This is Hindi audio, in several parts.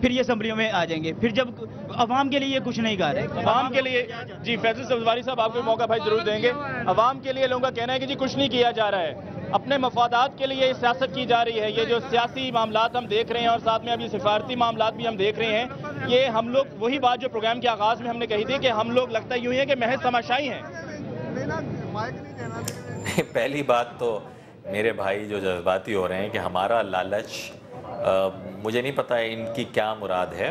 फिर ये असम्बलियों में आ जाएंगे, फिर जब अवाम के लिए ये कुछ नहीं कर रहे। अवाम के लिए जी फैसल सब्जवारी साहब आपको मौका भाई जरूर देंगे। अवाम के लिए लोगों का कहना है कि जी कुछ नहीं किया जा रहा है, अपने मफादात के लिए सियासत की जा रही है। ये जो सियासी मामलात हम देख रहे हैं और साथ में अभी सिफारती मामलात भी हम देख रहे हैं, ये हम लोग वही बात जो प्रोग्राम के आगाज में हमने कही थी कि हम लोग लगता यूं ही है कि महज तमाशाई हैं। पहली बात तो मेरे भाई जो जज्बाती हो रहे हैं कि हमारा लालच, मुझे नहीं पता है इनकी क्या मुराद है,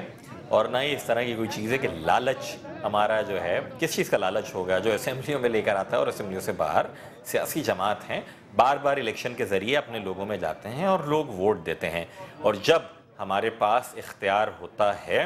और ना ही इस तरह की कोई चीज़ है कि लालच हमारा जो है किस चीज़ का लालच होगा जो असेंबलियों में लेकर आता है और असेंबलियों से बाहर सियासी जमात हैं बार बार इलेक्शन के ज़रिए अपने लोगों में जाते हैं और लोग वोट देते हैं, और जब हमारे पास इख्तियार होता है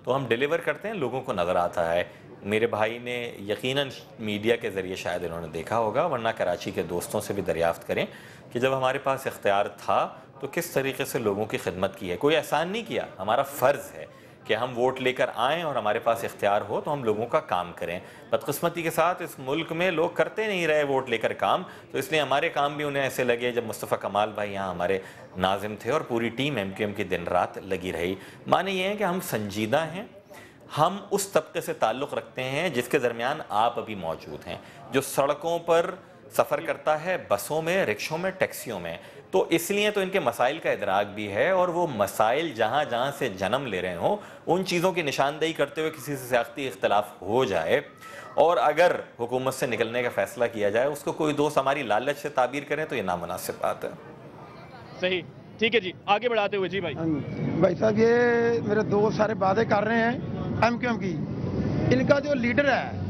तो हम डिलीवर करते हैं, लोगों को नज़र आता है। मेरे भाई ने यकीनन मीडिया के ज़रिए शायद इन्होंने देखा होगा, वरना कराची के दोस्तों से भी दरियाफ़्त करें कि जब हमारे पास इख्तियार था तो किस तरीके से लोगों की खिदमत की है। कोई एहसान नहीं किया, हमारा फ़र्ज़ है कि हम वोट लेकर आएँ और हमारे पास इख्तियार हो तो हम लोगों का काम करें। बदकिस्मती के साथ इस मुल्क में लोग करते नहीं रहे वोट लेकर काम, तो इसलिए हमारे काम भी उन्हें ऐसे लगे। जब मुस्तफ़ा कमाल भाई यहाँ हमारे नाज़िम थे और पूरी टीम MQM की दिन रात लगी रही। माने ये है कि हम संजीदा हैं, हम उस तबके से ताल्लुक़ रखते हैं जिसके दरमियान आप अभी मौजूद हैं, जो सड़कों पर सफ़र करता है, बसों में, रिक्शों में, टैक्सियों में। तो इसलिए तो इनके मसाइल का इदराक भी है, और वो मसाइल जहाँ जहाँ से जन्म ले रहे हों उन चीज़ों की निशानदेही करते हुए किसी से सियासी इख्तलाफ हो जाए और अगर हुकूमत से निकलने का फ़ैसला किया जाए, उसको कोई दोस्त हमारी लालच से ताबीर करें तो ये नामुनासिब बात है। सही, ठीक है जी, आगे बढ़ाते हुए जी भाई। भाई साहब ये मेरे दोस्त सारे बातें कर रहे हैं MQM की, इनका जो लीडर है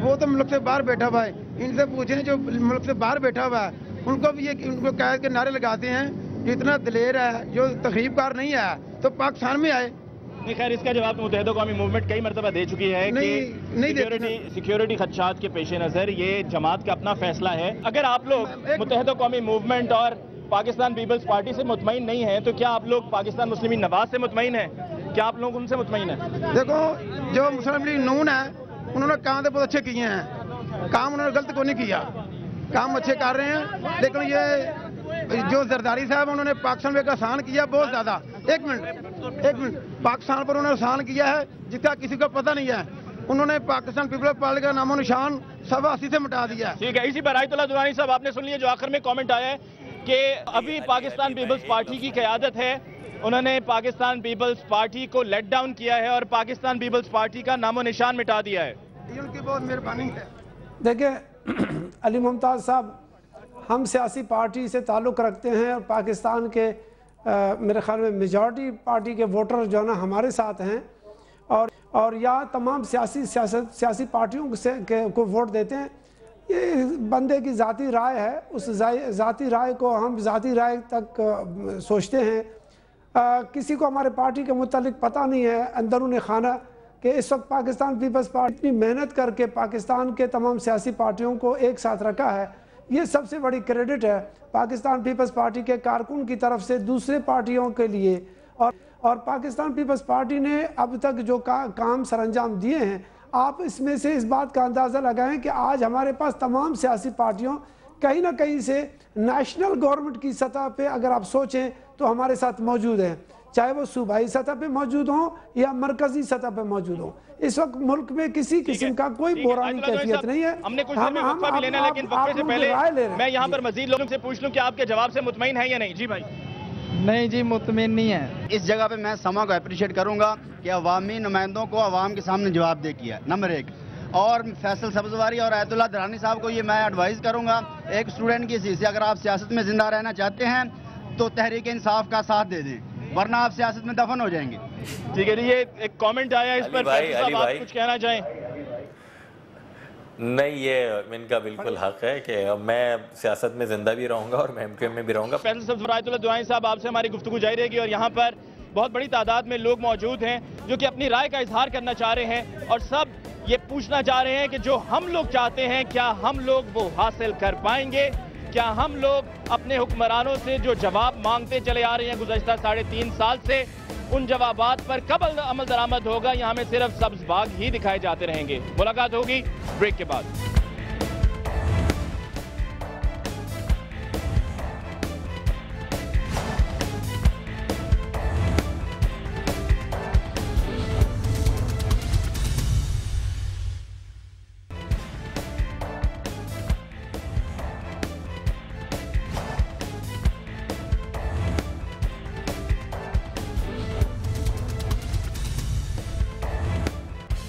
वो तो मुल्क से बाहर बैठा हुआ है। इनसे पूछें जो मुल्क से बाहर बैठा हुआ है उनको भी ये उनको कैद के नारे लगाते हैं जो इतना दिलेर है, जो तकरीबकार नहीं है तो पाकिस्तान में आए। नहीं, खैर इसका जवाब मुत्तहिदा कौमी मूवमेंट कई मरतबा दे चुकी है कि सिक्योरिटी खदशात के पेश नज़र ये जमात का अपना फैसला है। अगर आप लोग मुत्तहिदा कौमी मूवमेंट और पाकिस्तान पीपल्स पार्टी से मुतमईन नहीं है तो क्या आप लोग पाकिस्तान मुस्लिम नवाज से मुतमईन है? क्या आप लोग उनसे मुतमईन है? देखो जो मुस्लिम लीग नून है उन्होंने काम तो बहुत अच्छे किए हैं, काम उन्होंने गलत को नहीं किया, काम अच्छे कर रहे हैं। लेकिन ये जो जरदारी साहब उन्होंने पाकिस्तान में एहसान किया बहुत ज्यादा। एक मिनट पाकिस्तान पर उन्होंने एहसान किया है जिसका किसी को पता नहीं है। उन्होंने पाकिस्तान पीपल्स पार्टी का नामो निशान 87 से मिटा दिया। ठीक है, इसी पर आयतुल्लाह दुरानी साहब आपने सुन लिया जो आखिर में कमेंट आया है कि अभी पाकिस्तान पीपल्स पार्टी की क़यादत है, उन्होंने पाकिस्तान पीपल्स पार्टी को लेट डाउन किया है और पाकिस्तान पीपल्स पार्टी का नामो निशान मिटा दिया है। उनकी बहुत मेहरबानी है। देखिए अली मुमताज़ साहब, हम सियासी पार्टी से ताल्लुक़ रखते हैं और पाकिस्तान के मेरे ख्याल में मेजॉरिटी पार्टी के वोटर जो है ना हमारे साथ हैं, और यहाँ तमाम सियासी पार्टियों से को वोट देते हैं। ये बंदे की ज़ाती राय है, उस ज़ाती राय को हम ज़ाती राय तक सोचते हैं। किसी को हमारे पार्टी के मुतालिक पता नहीं है अंदरूनी खाना कि इस वक्त पाकिस्तान पीपल्स पार्टी इतनी मेहनत करके पाकिस्तान के तमाम सियासी पार्टियों को एक साथ रखा है। ये सबसे बड़ी क्रेडिट है पाकिस्तान पीपल्स पार्टी के कारकुन की तरफ से दूसरे पार्टियों के लिए। और पाकिस्तान पीपल्स पार्टी ने अब तक जो काम सरअंजाम दिए हैं, आप इसमें से इस बात का अंदाज़ा लगाएं कि आज हमारे पास तमाम सियासी पार्टियों कहीं ना कहीं से नेशनल गवर्नमेंट की सतह पे अगर आप सोचें तो हमारे साथ मौजूद हैं, चाहे वो सूबाई सतह पे मौजूद हों या मरकजी सतह पे मौजूद हों। इस वक्त मुल्क में किसी किस्म का कोई बुरानी कैफियत नहीं है। हमने कुछ देर में वक्फा भी लेना है, लेकिन वक्फे से पहले मैं यहाँ पर मजीद लोगों से पूछ लूं कि आपके जवाब से मुतमईन है या नहीं। जी भाई। नहीं जी, मुतमईन नहीं है। इस जगह पे मैं समा को अप्रिशिएट करूंगा कि अवामी नुमाइंदों को अवाम के सामने जवाब दे किया, नंबर 1। और फैसल सब्जवारी और आयतुल्लाह दरानी साहब को ये मैं एडवाइस करूंगा, एक स्टूडेंट की हैसियत से अगर आप सियासत में जिंदा रहना चाहते हैं तो तहरीक इंसाफ का साथ दे दें, वरना आप सियासत में दफन हो जाएंगे। ठीक है, ये एक कमेंट आया इस पर, आप कुछ कहना चाहें? नहीं, ये इनका बिल्कुल हक है कि मैं सियासत में जिंदा भी रहूंगा और मैं MQM में भी रहूंगा। फैसल सब्जवारी दुआई साहब, आपसे हमारी गुफ्तगू जारी रहेगी और यहाँ पर बहुत बड़ी तादाद में लोग मौजूद हैं जो कि अपनी राय का इजहार करना चाह रहे हैं और सब ये पूछना चाह रहे हैं कि जो हम लोग चाहते हैं क्या हम लोग वो हासिल कर पाएंगे? क्या हम लोग अपने हुक्मरानों से जो जवाब मांगते चले आ रहे हैं गुज़श्ता 3.5 साल से, उन जवाबात पर कब अमल दरामद होगा? यहाँ में सिर्फ सब्ज बाग ही दिखाए जाते रहेंगे। मुलाकात होगी ब्रेक के बाद।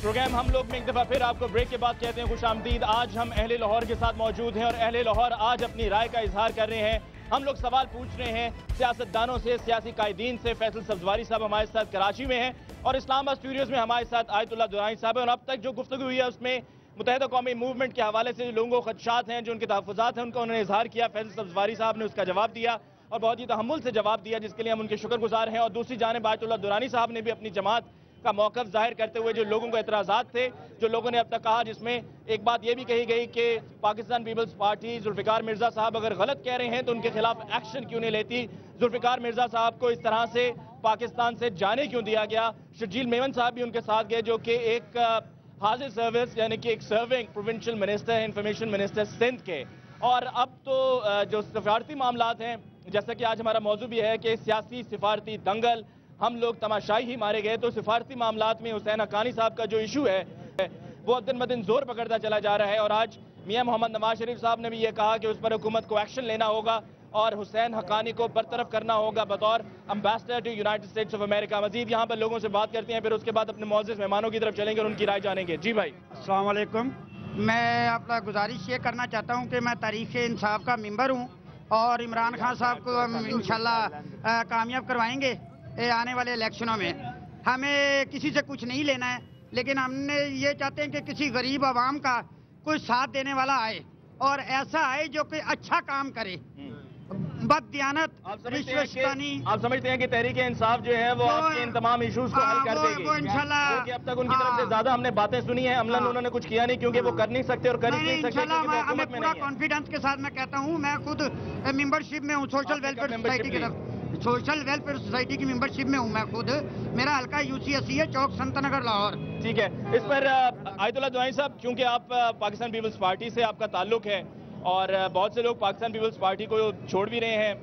प्रोग्राम हम लोग में एक दफा फिर आपको ब्रेक के बाद कहते हैं खुशामदीद। आज हम अहले लाहौर के साथ मौजूद हैं और अहले लाहौर आज अपनी राय का इजहार कर रहे हैं। हम लोग सवाल पूछ रहे हैं सियासतदानों से, सियासी कायदीन से। फैसल सब्जवारी साहब हमारे साथ कराची में हैं और इस्लामाबाद स्टूडियोज में हमारे साथ आयतुल्लाह दुरानी साहब हैं। और अब तक जो गुफ्तगू हुई है उसमें मुत्तहिदा कौमी मूवमेंट के हवाले से जो लोगों को खदशात हैं, जो उनके तहफ़्फ़ुज़ात हैं, उनका उन्होंने इजहार किया। फैसल सब्जवारी साहब ने उसका जवाब दिया और बहुत ही तहम्मुल से जवाब दिया, जिसके लिए हम उनके शुक्रगुजार हैं। और दूसरी जानिब आयतुल्लाह दुरानी साहब ने भी अपनी जमात का मौक़िफ़ जाहिर करते हुए जो लोगों को एतराज़ात थे, जो लोगों ने अब तक कहा, जिसमें एक बात यह भी कही गई कि पाकिस्तान पीपल्स पार्टी जुल्फ़िकार मिर्ज़ा साहब अगर गलत कह रहे हैं तो उनके खिलाफ एक्शन क्यों नहीं लेती। जुल्फ़िकार मिर्ज़ा साहब को इस तरह से पाकिस्तान से जाने क्यों दिया गया। शर्जील मेमन साहब भी उनके साथ गए, जो कि एक हाजिर सर्विस यानी कि एक serving provincial minister, information minister Sindh के। और अब तो जो सिफारती मामलात हैं, जैसा कि आज हमारा मौजू भी है कि सियासी सिफारती दंगल, हम लोग तमाशाई ही मारे गए, तो सिफारती मामलात में हुसैन हक्कानी साहब का जो इशू है वो दिन ब दिन जोर पकड़ता चला जा रहा है। और आज मियां मोहम्मद नवाज शरीफ साहब ने भी ये कहा कि उस पर हुकूमत को एक्शन लेना होगा और हुसैन हक्कानी को बरतरफ करना होगा बतौर ambassador to United States of America. Majeed यहाँ पर लोगों से बात करते हैं, फिर उसके बाद अपने मौजूद मेहमानों की तरफ चलेंगे और उनकी राय जानेंगे। जी भाई, अस्सलाम वालेकुम। मैं अपना गुजारिश ये करना चाहता हूँ कि मैं तारीख इंसाफ का मेंबर हूँ और इमरान खान साहब को हम इंशाल्लाह कामयाब करवाएंगे आने वाले इलेक्शनों में। हमें किसी से कुछ नहीं लेना है, लेकिन हमने ये चाहते हैं कि किसी गरीब आवाम का कोई साथ देने वाला आए और ऐसा आए जो कोई अच्छा काम करे। बददियानत, रिश्वतखोरी। आप समझते हैं कि तहरीक इंसाफ जो है वो आपके इन तमाम इश्यूज को हल कर देगी? वो इंशाल्लाह। क्योंकि अब तक उनकी तरफ से ज्यादा हमने बातें सुनी है, अमलन उन्होंने कुछ किया नहीं, क्योंकि वो कर नहीं सकते और कर ही नहीं सकते। हमें पूरा कॉन्फिडेंस के साथ मैं कहता हूँ, मैं खुद मेंबरशिप में हूँ सोशल वेलफेयर सोसाइटी की तरफ, सोशल वेलफेयर सोसाइटी की मेंबरशिप में हूँ मैं खुद। मेरा हल्का UCSC है, चौक संतनगर लाहौर। ठीक है, इस पर आयतुल्लाह दुआई साहब, क्योंकि आप पाकिस्तान पीपल्स पार्टी से आपका ताल्लुक है और बहुत से लोग पाकिस्तान पीपल्स पार्टी को छोड़ भी रहे हैं,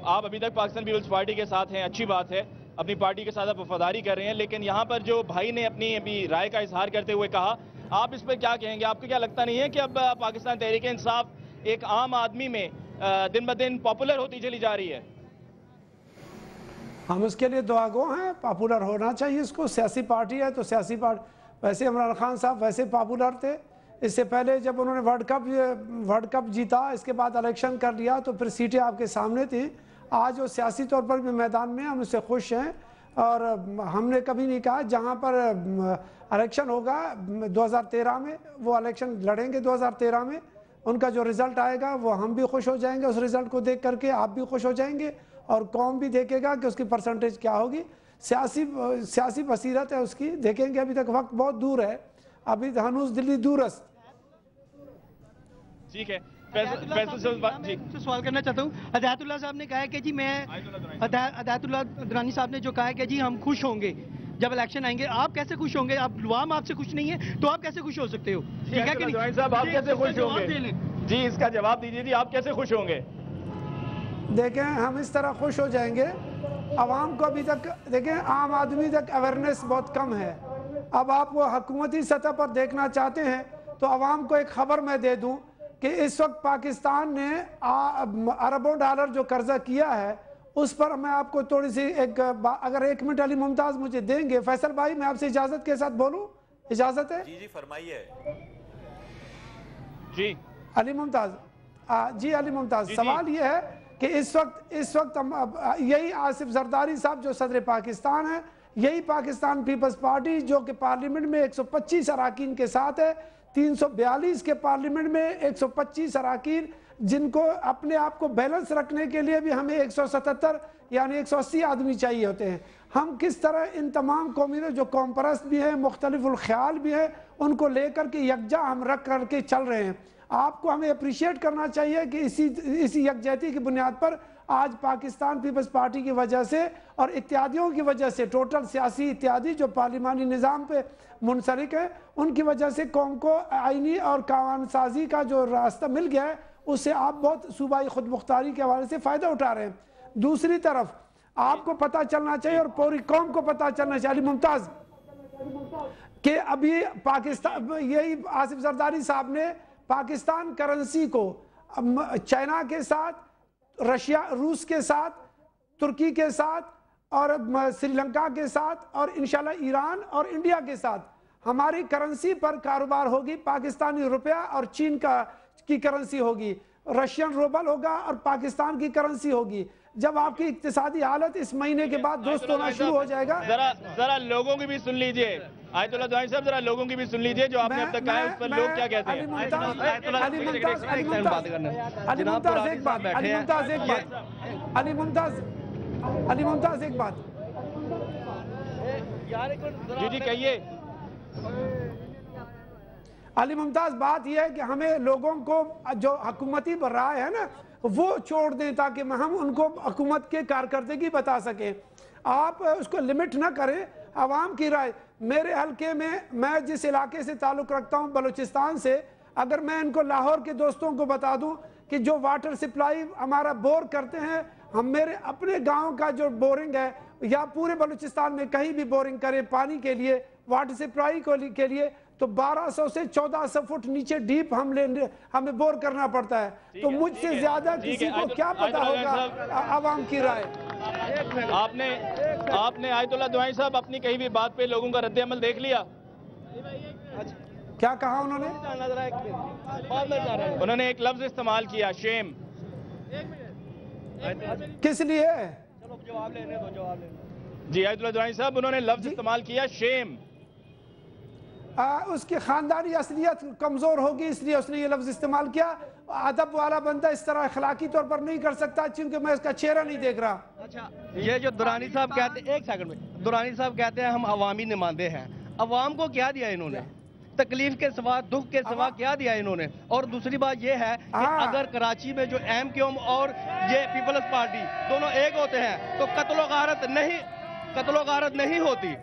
आप अभी तक पाकिस्तान पीपल्स पार्टी के साथ हैं, अच्छी बात है, अपनी पार्टी के साथ आप वफादारी कर रहे हैं। लेकिन यहाँ पर जो भाई ने अपनी अभी राय का इजहार करते हुए कहा, आप इस पर क्या कहेंगे? आपको क्या लगता नहीं है कि अब पाकिस्तान तहरीक इंसाफ एक आम आदमी में दिन ब दिन पॉपुलर होती चली जा रही है? हम उसके लिए दुआगो हैं, पॉपुलर होना चाहिए इसको। सियासी पार्टी है तो सियासी पार्टी, वैसे इमरान खान साहब वैसे पॉपुलर थे। इससे पहले जब उन्होंने वर्ल्ड कप जीता, इसके बाद इलेक्शन कर लिया तो फिर सीटें आपके सामने थी। आज वो सियासी तौर पर भी मैदान में, हम उससे खुश हैं और हमने कभी नहीं कहा जहां पर इलेक्शन होगा 2013 में, वो इलेक्शन लड़ेंगे 2013 में। उनका जो रिज़ल्ट आएगा वो हम भी खुश हो जाएंगे, उस रिज़ल्ट को देख करके आप भी खुश हो जाएंगे और कौम भी देखेगा कि उसकी परसेंटेज क्या होगी। सियासी बसीरत है उसकी, देखेंगे। अभी तक वक्त बहुत दूर है, अभी हनूज दिल्ली दूरस्त। ठीक है, सवाल करना चाहता हूँ। हदायतुल्लाह साहब ने कहा है कि जी हदायतुल्लाह दुरानी साहब ने जो कहा है कि जी हम खुश होंगे जब इलेक्शन आएंगे। आप कैसे खुश होंगे? आप अवाम आपसे खुश नहीं है तो आप कैसे खुश हो सकते हो? ठीक है कि नहीं साहब, आप कैसे खुश होंगे? जी, इसका जवाब दीजिए जी, आप कैसे खुश होंगे? देखें, हम इस तरह खुश हो जाएंगे, अवाम को अभी तक देखें, आम आदमी तक अवेयरनेस बहुत कम है। अब आप वो हुकूमती सतह पर देखना चाहते हैं तो अवाम को एक खबर मैं दे दूं कि इस वक्त पाकिस्तान ने अरबों डॉलर जो कर्जा किया है उस पर मैं आपको थोड़ी सी अगर 1 मिनट अली मुमताज मुझे देंगे। फैसल भाई, मैं आपसे इजाजत के साथ बोलूं? इजाजत है? जी जी फरमाइए। जी अली मुमताज, जी अली मुमताज, सवाल ये है कि इस वक्त यही आसिफ जरदारी साहब जो सदर पाकिस्तान है, यही पाकिस्तान पीपल्स पार्टी जो कि पार्लियामेंट में 125 अराकीन के साथ है, 342 के पार्लियामेंट में 125 अराकीन, जिनको अपने आप को बैलेंस रखने के लिए भी हमें 177 यानी 180 आदमी चाहिए होते हैं। हम किस तरह इन तमाम कौमियों जो कौम परस्त भी हैं, मुख्तलिफुल ख्याल भी हैं, उनको लेकर के यकजा हम रख करके चल रहे हैं। आपको हमें अप्रिशिएट करना चाहिए कि इसी यकजहती की बुनियाद पर आज पाकिस्तान पीपल्स पार्टी की वजह से और इत्यादियों की वजह से, टोटल सियासी इत्यादि जो पार्लिमानी निज़ाम पे मुनसरिक है, उनकी वजह से कौम को आइनी और कानून साजी का जो रास्ता मिल गया है उससे आप बहुत सूबाई खुद मुख्तारी के हवाले से फ़ायदा उठा रहे हैं। दूसरी तरफ आपको पता चलना चाहिए और पूरी कौम को पता चलना चाहिए अली मुमताज़ कि अभी पाकिस्तान, यही आसिफ जरदारी साहब ने पाकिस्तान करेंसी को चाइना के साथ, रूस के साथ, तुर्की के साथ और श्रीलंका के साथ और इंशाल्लाह ईरान और इंडिया के साथ हमारी करेंसी पर कारोबार होगी, पाकिस्तानी रुपया और चीन की करेंसी होगी, रशियन रूबल होगा और पाकिस्तान की करेंसी होगी। जब आपकी इक्तिसादी हालत इस महीने के बाद दुरुस्त होना शुरू हो जाएगा। जरा लोगों की भी सुन लीजिए आयतुल्लाह दुआई साहब, जरा लोगों की भी सुन लीजिए जो आपने अब तक कहा है, उस पर लोग क्या कहते हैं। अली मुमताज एक बात जी कहिए। अली मुमताज, बात यह है कि हमें लोगों को जो हुकूमती राय है ना वो छोड़ दें ताकि हम उनको हुकूमत के कारकर्दगी बता सकें। आप उसको लिमिट ना करें आवाम की राय। मेरे हल्के में, मैं जिस इलाके से ताल्लुक़ रखता हूँ बलूचिस्तान से, अगर मैं इनको लाहौर के दोस्तों को बता दूँ कि जो वाटर सप्लाई हमारा बोर करते हैं, हम मेरे अपने गांव का जो बोरिंग है या पूरे बलूचिस्तान में कहीं भी बोरिंग करें पानी के लिए, वाटर सप्लाई के लिए, तो 1200 से 1400 फुट नीचे डीप हमें बोर करना पड़ता है। तो मुझसे ज्यादा किसी को क्या पता होगा आवाम की राय। आपने आयतुल्लाह दुआई साहब अपनी कही भी बात पे लोगों का रद्द अमल देख लिया। क्या कहा उन्होंने? उन्होंने एक लफ्ज इस्तेमाल किया, शेम। किस लिए? जवाब लेने दो। जी आयतुल्लाह दुआई साहब, उन्होंने लफ्ज इस्तेमाल किया शेम। उसकी खानदानी असलियत कमजोर होगी इसलिए उसने ये लफ्ज इस्तेमाल किया। अदब वाला बंदा इस तरह अखलाकी तौर पर नहीं कर सकता क्योंकि मैं इसका चेहरा नहीं देख रहा। अच्छा, ये जो दुरानी साहब कहते हैं, एक सेकंड में, दुरानी साहब कहते हैं हम अवामी नुमाइंदे हैं। अवाम को क्या दिया इन्होंने? तकलीफ के सिवा, दुख के सिवा क्या दिया इन्होंने? और दूसरी बात ये है कि अगर कराची में जो MQM और ये पीपल्स पार्टी दोनों एक होते हैं तो कत्लो गारत नहीं होती।